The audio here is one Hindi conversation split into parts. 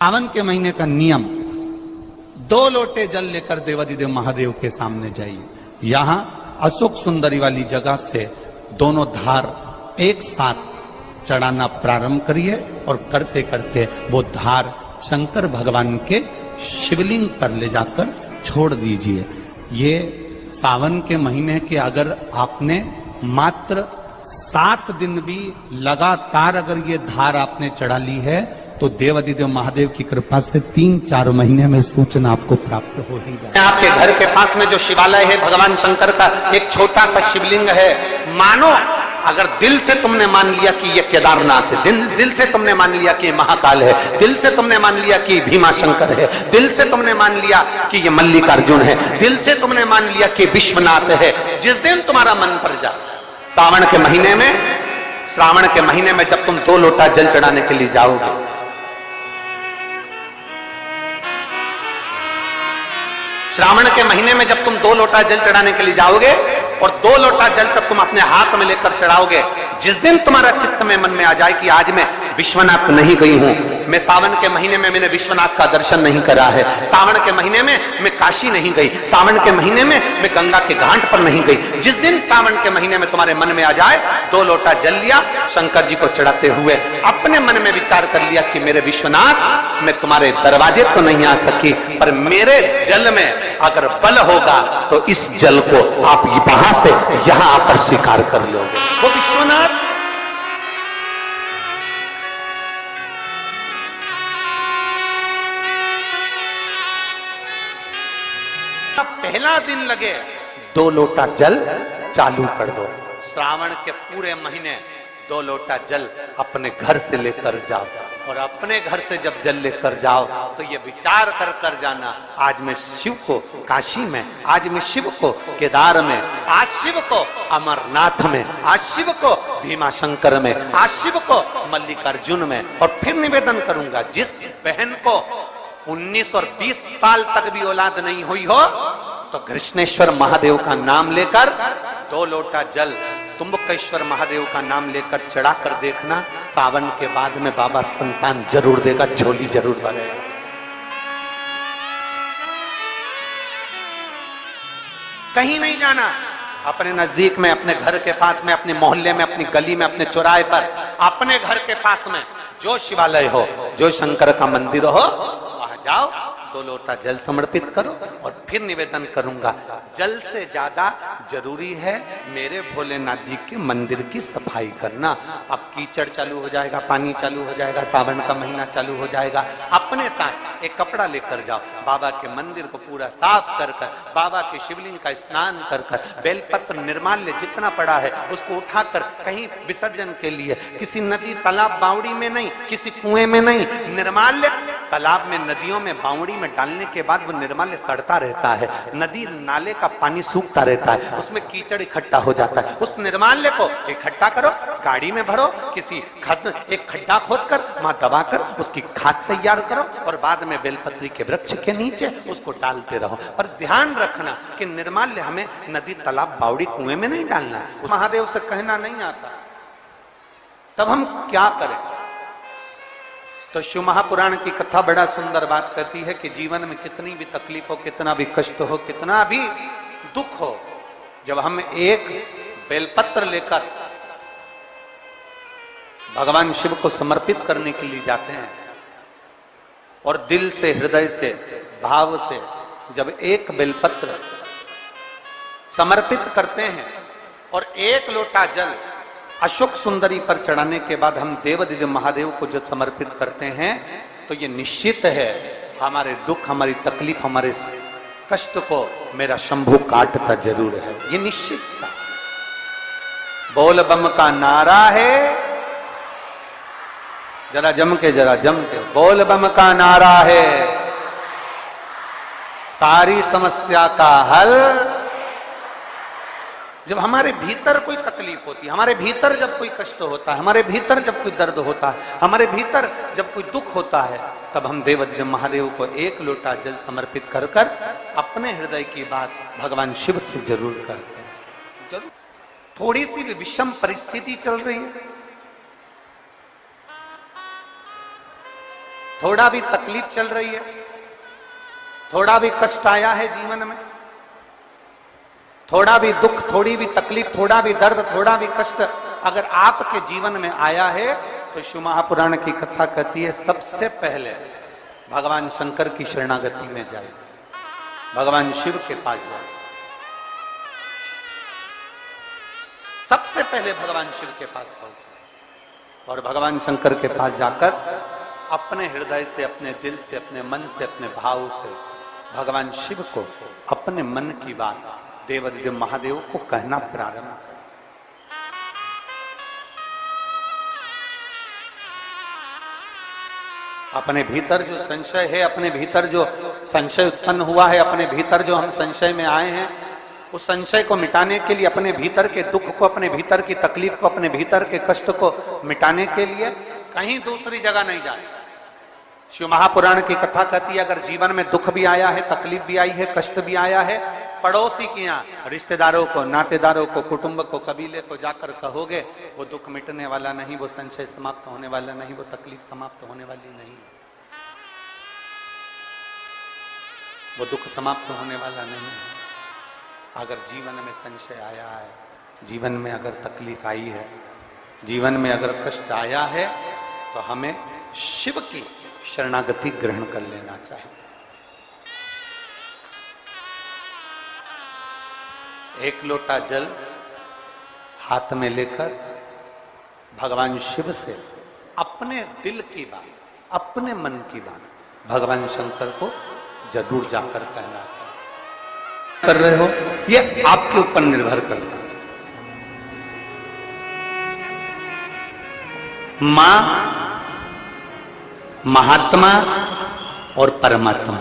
सावन के महीने का नियम, 2 लोटे जल लेकर देवाधिदेव महादेव के सामने जाइए। यहां अशोक सुंदरी वाली जगह से दोनों धार एक साथ चढ़ाना प्रारंभ करिए और करते करते वो धार शंकर भगवान के शिवलिंग पर ले जाकर छोड़ दीजिए। ये सावन के महीने के अगर आपने मात्र 7 दिन भी लगातार अगर ये धार आपने चढ़ा ली है तो देवाधिदेव महादेव की कृपा से 3-4 महीने में सूचना आपको प्राप्त हो ही जाए। आपके घर के पास में जो शिवालय है भगवान शंकर का एक छोटा सा शिवलिंग है, मानो अगर दिल से तुमने मान लिया कि ये केदारनाथ है, दिल से तुमने मान लिया कि ये महाकाल है, दिल से तुमने मान लिया कि भीमा शंकर है, दिल से तुमने मान लिया कि ये मल्लिकार्जुन है, दिल से तुमने मान लिया कि विश्वनाथ है। जिस दिन तुम्हारा मन पर जाए, श्रावण के महीने में जब तुम 2 लोटा जल चढ़ाने के लिए जाओगे, श्रावण के महीने में जब तुम 2 लोटा जल चढ़ाने के लिए जाओगे और 2 लोटा जल तब तुम अपने हाथ में लेकर चढ़ाओगे, जिस दिन तुम्हारा चित्त में मन में आ जाए कि आज मैं विश्वनाथ नहीं गई हूं, मैं सावन के महीने में मैंने विश्वनाथ का दर्शन नहीं करा है, सावन के महीने में मैं काशी नहीं गई, सावन के महीने में मैं गंगा के घाट पर नहीं गई, जिस दिन सावन के महीने में तुम्हारे मन में आ जाए 2 लोटा जल लिया, शंकर जी को चढ़ाते हुए अपने मन में विचार कर लिया कि मेरे विश्वनाथ, मैं तुम्हारे दरवाजे तो नहीं आ सकी, पर मेरे जल में अगर बल होगा तो इस जल को आप वहां से यहां आकर स्वीकार कर लोगे। वो विश्वनाथ पहला दिन लगे 2 लोटा जल चालू कर दो। श्रावण के पूरे महीने 2 लोटा जल अपने घर से लेकर जाओ और अपने घर से जब जल लेकर जाओ तो ये विचार कर कर जाना, आज मैं शिव को काशी में, आज मैं शिव को केदार में, आज शिव को अमरनाथ में, आज शिव को भीमा शंकर में, आज शिव को मल्लिकार्जुन में। और फिर निवेदन करूंगा, जिस बहन को 19 और 20 साल तक भी औलाद नहीं हुई हो तो कृष्णेश्वर महादेव का नाम लेकर 2 लोटा जल तुम्बकेश्वर महादेव का नाम लेकर चढ़ा कर देखना, सावन के बाद में बाबा संतान जरूर देगा, झोली जरूर भरेगा। कहीं नहीं जाना, अपने नजदीक में, अपने घर के पास में, अपने मोहल्ले में, अपनी गली में, अपने चौराहे पर, अपने घर के पास में जो शिवालय हो, जो शंकर का मंदिर हो, वहां जाओ, 2 लोटा जल समर्पित करो और फिर निवेदन करूंगा, जल से ज्यादा जरूरी है मेरे भोलेनाथ जी के मंदिर की सफाई करना। अब कीचड़ चालू हो जाएगा, पानी चालू हो जाएगा, सावन का महीना चालू हो जाएगा, अपने साथ एक कपड़ा लेकर जाओ, बाबा के मंदिर को पूरा साफ कर कर, बाबा के शिवलिंग का स्नान कर कर, बेलपत्र निर्माल्य जितना पड़ा है उसको उठाकर कहीं विसर्जन के लिए, किसी नदी तालाब बावड़ी में नहीं, किसी कुएं में नहीं, निर्माल्य तालाब में, नदियों में, बावड़ी में डालने के बाद वो निर्माल्य सड़ता रहता है, नदी नाले का पानी सूखता रहता है, उसमें कीचड़ इकट्ठा हो जाता है। उस निर्माल्य को इकट्ठा करो, गाड़ी में भरो, किसी एक खड्डा खोदकर वहां दबाकर उसकी खाद तैयार करो और बाद में बेलपत्री के वृक्ष के नीचे उसको डालते रहो। पर ध्यान रखना कि निर्माल्य हमें नदी तालाब बावड़ी कुएं में नहीं डालना है, महादेव से कहना नहीं आता। तब हम क्या करें? तो शिव महापुराण की कथा बड़ा सुंदर बात कहती है कि जीवन में कितनी भी तकलीफ हो, कितना भी कष्ट हो, कितना भी दुख हो, जब हम एक बेलपत्र लेकर भगवान शिव को समर्पित करने के लिए जाते हैं और दिल से, हृदय से, भाव से जब एक बेलपत्र समर्पित करते हैं और 1 लोटा जल अशोक सुंदरी पर चढ़ाने के बाद हम देवाधिदेव महादेव को जब समर्पित करते हैं तो ये निश्चित है हमारे दुख, हमारी तकलीफ, हमारे कष्ट को मेरा शंभू काटता जरूर है, ये निश्चित था। बोल बम का नारा है, जरा जम के, बोल बम का नारा है, सारी समस्या का हल। जब हमारे भीतर कोई तकलीफ होती है, हमारे भीतर जब कोई कष्ट होता है, हमारे भीतर जब कोई दर्द होता है, हमारे भीतर जब कोई दुख होता है, तब हम देवाधिदेव महादेव को 1 लोटा जल समर्पित कर कर अपने हृदय की बात भगवान शिव से जरूर करते हैं। जरूर थोड़ी सी भी विषम परिस्थिति चल रही है, थोड़ा भी तकलीफ चल रही है, थोड़ा भी कष्ट आया है जीवन में, थोड़ा भी दुख, थोड़ी भी तकलीफ, थोड़ा भी दर्द, थोड़ा भी कष्ट अगर आपके जीवन में आया है तो शिव महापुराण की कथा कहती है सबसे पहले भगवान शंकर की शरणागति में जाए, भगवान शिव के पास जाए। सबसे पहले भगवान शिव के पास पहुंचे और भगवान शंकर के पास जाकर अपने हृदय से, अपने दिल से, अपने मन से, अपने भाव से भगवान शिव को अपने मन की बात देवादिदेव महादेव को कहना प्रारंभ करें। अपने भीतर जो संशय है, अपने भीतर जो संशय उत्पन्न हुआ है, अपने भीतर जो हम संशय में आए हैं, उस संशय को मिटाने के लिए, अपने भीतर के दुख को, अपने भीतर की तकलीफ को, अपने भीतर के कष्ट को मिटाने के लिए कहीं दूसरी जगह नहीं जाए। शिव महापुराण की कथा कहती है अगर जीवन में दुख भी आया है, तकलीफ भी आई है, कष्ट भी आया है, पड़ोसी के यहाँ, रिश्तेदारों को, नातेदारों को, कुटुंब को, कबीले को जाकर कहोगे, वो दुख मिटने वाला नहीं, वो संशय समाप्त होने वाला नहीं, वो तकलीफ समाप्त होने वाली नहीं, वो दुख समाप्त होने वाला नहीं है। अगर जीवन में संशय आया है, जीवन में अगर तकलीफ आई है, जीवन में अगर कष्ट आया है, तो हमें शिव की शरणागति ग्रहण कर लेना चाहिए। एक लोटा जल हाथ में लेकर भगवान शिव से अपने दिल की बात, अपने मन की बात भगवान शंकर को जरूर जाकर कहना चाहिए। कर रहे हो ये आपके ऊपर निर्भर करता है। मां, महात्मा और परमात्मा,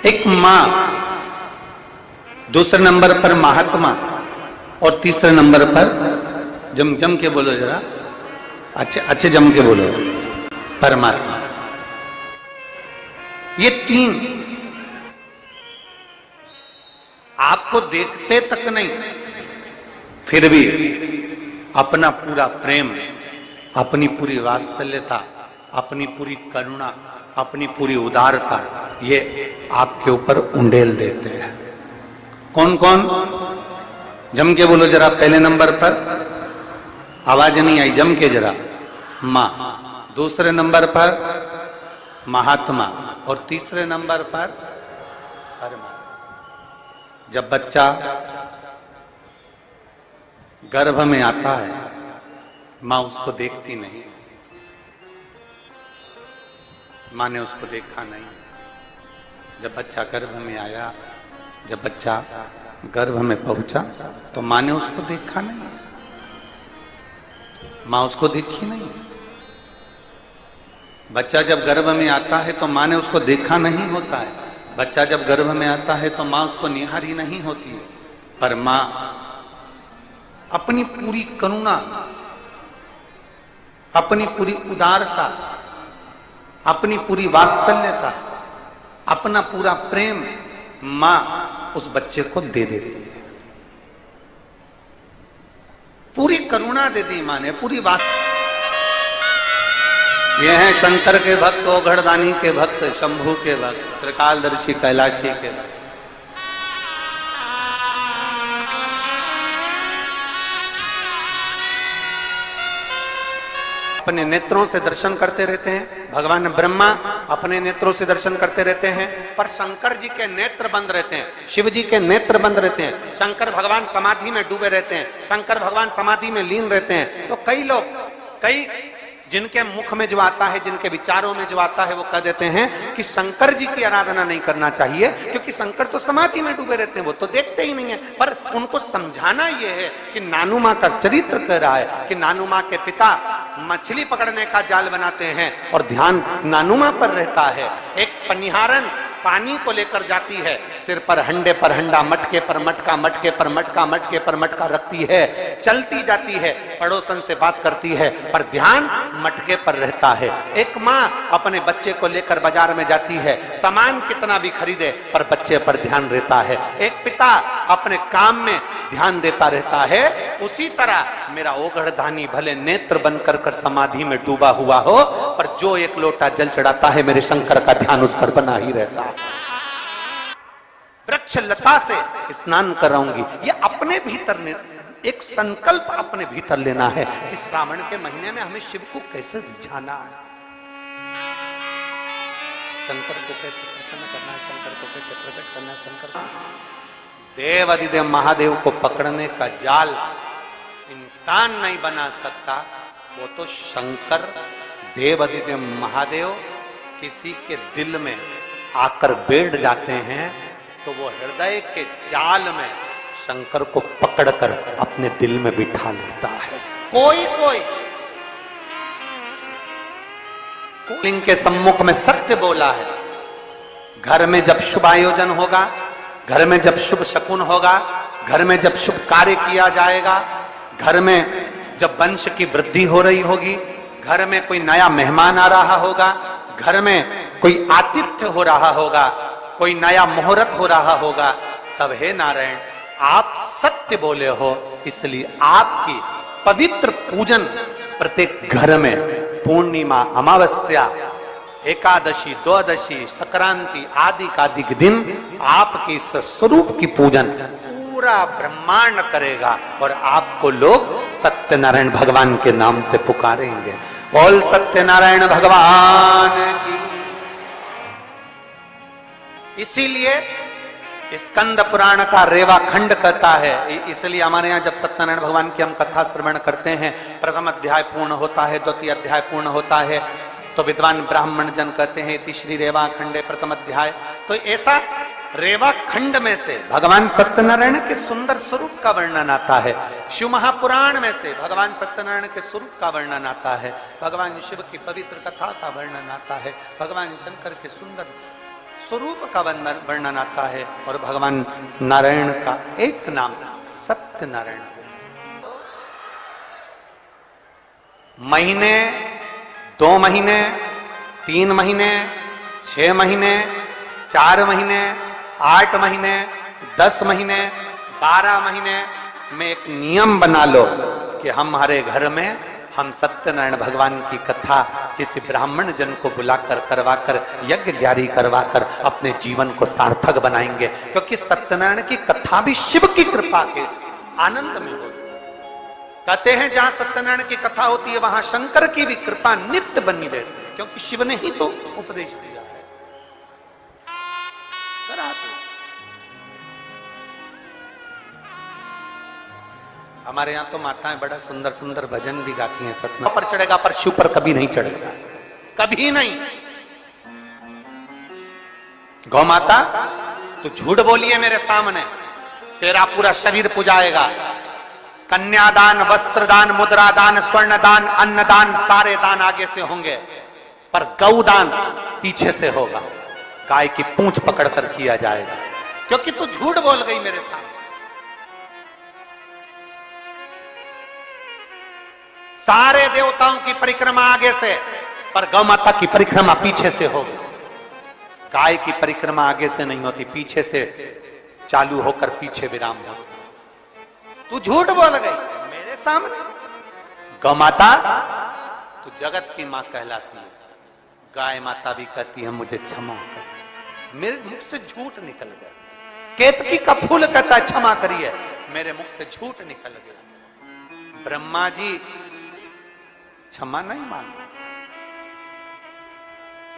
एक मां, दूसरे नंबर पर महात्मा और तीसरे नंबर पर जम के बोलो जरा, अच्छे जम के बोलो, परमात्मा। ये तीन आपको देखते तक नहीं, फिर भी अपना पूरा प्रेम, अपनी पूरी वात्सल्यता, अपनी पूरी करुणा, अपनी पूरी उदारता ये आपके ऊपर उंडेल देते हैं। कौन कौन? जम के बोलो जरा। पहले नंबर पर आवाज नहीं आई, जम के जरा। मां, दूसरे नंबर पर महात्मा और तीसरे नंबर पर परमात्मा। जब बच्चा गर्भ में आता है, मां उसको देखती नहीं, मां ने उसको देखा नहीं। जब बच्चा गर्भ में आया, जब बच्चा गर्भ में पहुंचा, तो मां ने उसको देखा नहीं, मां उसको देखी नहीं। बच्चा जब गर्भ में आता है तो मां ने उसको देखा नहीं होता है। बच्चा जब गर्भ में आता है तो मां उसको निहारी नहीं होती है, पर मां अपनी पूरी करुणा, अपनी पूरी उदारता, अपनी पूरी वात्सल्यता, अपना पूरा प्रेम मां उस बच्चे को दे देती है। पूरी करुणा दे दी मां ने, पूरी ये हैं शंकर के भक्त, ओघड़दानी के भक्त, शंभू के भक्त, त्रिकालदर्शी कैलाशी के भक्त। अपने नेत्रों से दर्शन करते रहते हैं। भगवान ब्रह्मा अपने नेत्रों से दर्शन करते रहते हैं, पर शंकर जी के नेत्र बंद रहते हैं, शिव जी के नेत्र बंद रहते हैं। शंकर भगवान समाधि में डूबे रहते हैं, शंकर भगवान समाधि में लीन रहते हैं। तो कई लोग, कई जिनके मुख में जो आता है, जिनके विचारों में जो आता है, वो कह देते हैं कि शंकर जी की आराधना नहीं करना चाहिए, क्योंकि शंकर तो समाधि में डूबे रहते हैं, वो तो देखते ही नहीं है। पर उनको समझाना यह है कि नानू मां का चरित्र कह रहा है कि नानू मां के पिता मछली पकड़ने का जाल बनाते हैं और ध्यान नानू मां पर रहता है। एक पनिहारन पानी को लेकर जाती है, सिर पर हंडे पर हंडा, मटके पर मटका, मटके पर मटका, मटके पर मटका रखती है, चलती जाती है, पड़ोसन से बात करती है, पर ध्यान मटके पर रहता है। एक माँ अपने बच्चे को लेकर बाजार में जाती है, सामान कितना भी खरीदे पर बच्चे पर ध्यान रहता है। एक पिता अपने काम में ध्यान देता रहता है, उसी तरह मेरा ओगढ़धानी भले नेत्र बनकर कर समाधि में डूबा हुआ हो, पर जो एक लोटा जल चढ़ाता है मेरे शंकर का ध्यान उस पर बना ही रहता है। वृक्ष लता से स्नान कराऊंगी, ये अपने भीतर एक संकल्प अपने भीतर लेना है कि श्रावण के महीने में हमें शिव को कैसे रिझाना है, शंकर को कैसे प्रसन्न करना है, शंकर को कैसे प्रकट करना है। शंकर को देव अधिदेव महादेव को पकड़ने का जाल इंसान नहीं बना सकता, वो तो शंकर देव अधिदेव महादेव किसी के दिल में आकर बैठ जाते हैं तो वो हृदय के जाल में शंकर को पकड़कर अपने दिल में बिठा लेता है। कोई कोई लिंग के सम्मुख में सत्य बोला है। घर में जब शुभ आयोजन होगा, घर में जब शुभ शकुन होगा, घर में जब शुभ कार्य किया जाएगा, घर में जब वंश की वृद्धि हो रही होगी, घर में कोई नया मेहमान आ रहा होगा, घर में कोई आतिथ्य हो रहा होगा, कोई नया मुहूर्त हो रहा होगा, तब हे नारायण आप सत्य बोले हो, इसलिए आपकी पवित्र पूजन प्रत्येक घर में पूर्णिमा, अमावस्या, एकादशी, द्वादशी, संक्रांति आदि का दिन आपके इस स्वरूप की पूजन पूरा ब्रह्मांड करेगा और आपको लोग सत्यनारायण भगवान के नाम से पुकारेंगे। बोल सत्यनारायण भगवान की। इसीलिए स्कंद पुराण का रेवा खंड कहता है, इसलिए हमारे यहाँ जब सत्यनारायण भगवान की हम कथा श्रवण करते हैं, प्रथम अध्याय पूर्ण होता है, द्वितीय अध्याय पूर्ण होता है, तो विद्वान ब्राह्मण जन कहते हैं इति श्री रेवा खंडे प्रथम अध्याय। तो ऐसा रेवा खंड में से भगवान सत्यनारायण के सुंदर स्वरूप का वर्णन आता है, शिव महापुराण में से भगवान सत्यनारायण के स्वरूप का वर्णन आता है, भगवान शिव की पवित्र कथा का वर्णन आता है, भगवान शंकर के सुंदर स्वरूप का वर्णन आता है, और भगवान नारायण का एक नाम सत्यनारायण। महीने, 2 महीने, 3 महीने, 6 महीने, 4 महीने, 8 महीने, 10 महीने, 12 महीने में एक नियम बना लो कि हमारे घर में हम सत्यनारायण भगवान की कथा किसी ब्राह्मण जन को बुलाकर करवाकर यज्ञ ग्यारी करवाकर अपने जीवन को सार्थक बनाएंगे, क्योंकि सत्यनारायण की कथा भी शिव की कृपा के आनंद में होती है। कहते हैं जहां सत्यनारायण की कथा होती है वहां शंकर की भी कृपा नित्य बनी रहती है, क्योंकि शिव ने ही तो उपदेश दिया है। हमारे यहाँ तो माताएं बड़ा सुंदर सुंदर भजन भी गाती हैं। सतना पर चढ़ेगा पर शिव पर कभी नहीं चढ़ेगा, कभी नहीं। गौ माता तू झूठ बोलिए मेरे सामने, तेरा पूरा शरीर पुजाएगा। कन्यादान, वस्त्रदान, मुद्रादान, स्वर्णदान, अन्नदान, सारे दान आगे से होंगे, पर गौदान पीछे से होगा। गाय की पूंछ पकड़कर किया जाएगा, क्योंकि तू झूठ बोल गई मेरे सामने। सारे देवताओं की परिक्रमा आगे से, पर गौ माता की परिक्रमा पीछे से होगी। गाय की परिक्रमा आगे से नहीं होती, पीछे से चालू होकर पीछे विराम हो। तू झूठ बोल गई मेरे सामने। गौ माता तू जगत की मां कहलाती है। गाय माता भी कहती है मुझे क्षमा कर, मेरे मुख से झूठ निकल गया। केतकी का फूल कहता है क्षमा करिए, मेरे मुख से झूठ निकल गया। ब्रह्मा जी क्षमा नहीं मांगे,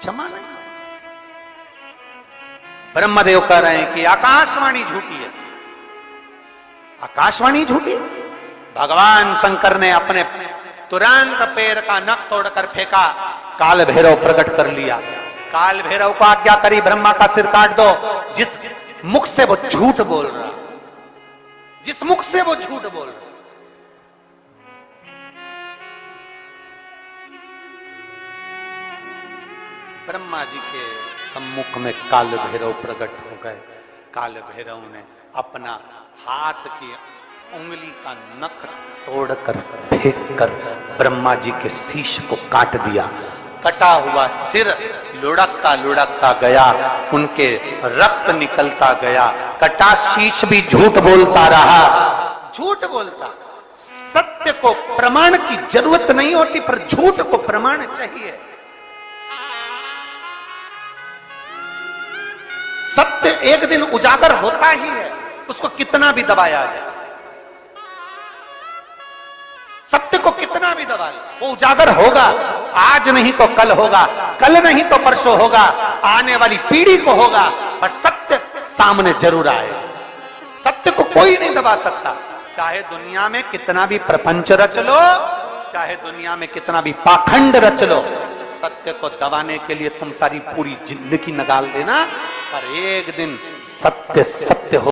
क्षमा नहीं मांगे। ब्रह्मदेव कह रहे हैं कि आकाशवाणी झूठी है। आकाशवाणी झूठी? भगवान शंकर ने अपने तुरंत पैर का नख तोड़कर फेंका, काल भैरव प्रकट कर लिया। काल भैरव को आज्ञा करी ब्रह्मा का सिर काट दो। जिस मुख से वो झूठ बोल रहा, जिस मुख से वो झूठ बोल रहा, ब्रह्मा जी के सम्मुख में काल भैरव प्रकट हो गए। काल भैरव ने अपना हाथ की उंगली का नख तोड़कर फेंककर ब्रह्मा जी के शीश को काट दिया। कटा हुआ सिर लुढ़कता लुढ़कता गया, उनके रक्त निकलता गया। कटा शीश भी झूठ बोलता रहा, झूठ बोलता। सत्य को प्रमाण की जरूरत नहीं होती, पर झूठ को प्रमाण चाहिए। सत्य एक दिन उजागर होता ही है, उसको कितना भी दबाया जाए, सत्य को कितना भी दबा ले वो उजागर होगा। आज नहीं तो कल होगा, कल नहीं तो परसों होगा, आने वाली पीढ़ी को होगा, पर सत्य सामने जरूर आएगा। सत्य को कोई नहीं दबा सकता, चाहे दुनिया में कितना भी प्रपंच रच लो, चाहे दुनिया में कितना भी पाखंड रच लो, सत्य को दबाने के लिए तुम सारी पूरी जिंदगी निकाल देना, पर एक दिन सत्य सत्य हो